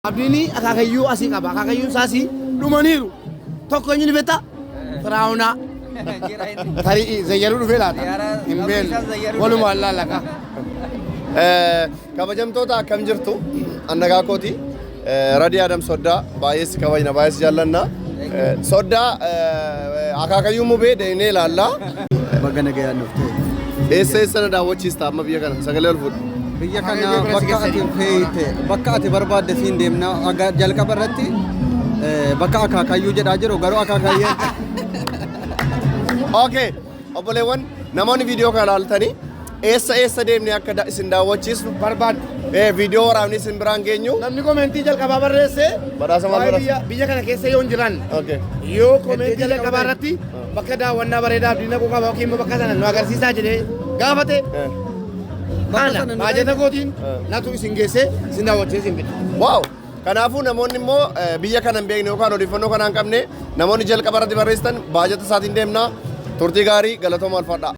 Abdiini akaakayyuu asii qaba. Akaakayyuun saasii dhumaniiru. Tokko eenyu dhufeta? Firaawunaa. Tarii zayyaruu dhufee laata? Hin beelne. Walumaan laalaqa. Kabajamtoota akkam jirtu? Annagaa kooti. Radii Adam Soddaa baay'ees kabajna baay'ees jaallanna. Soddaa akaakayyuu mubee deemnee ilaalla. Baga nagayaan dhuftee. Eessa na daawwachiista amma biyya kana sagalee ol fuudhu. Biyya kana bakka ati feete bakka ati barbaadde siin deemna jalqaba irratti bakka akaakayyuu jedhaa jiru garuu akaakayyee. Okay, obboleewwan namoonni viidiyoo kana ilaaltanii eessa deemnee akka isin daawwachiisnu barbaaddu. Viidiyoo waraabni isin biraan geenyu. Namni komentii jalqabaa barreesse. Badhaasa maal badhaasa? Biyya kana keessa yoo hin jiran. Yoo komentii jalqabaa irratti bakka daawwannaa bareedaa abdiin naquu qaba yookiin bakka sana nu agarsiisaa jedhee gaafate. Ana baajata gootiin natu isin geesse isin daawwachee isin fide. Waaw! Kanaafuu namoonni immoo biyya kana hin beekne yookaan odeeffannoo kana hin qabne namoonni jalqaba irratti barreessitan baajata isaatiin deemnaa turtii gaarii galatooma alfaadhaa.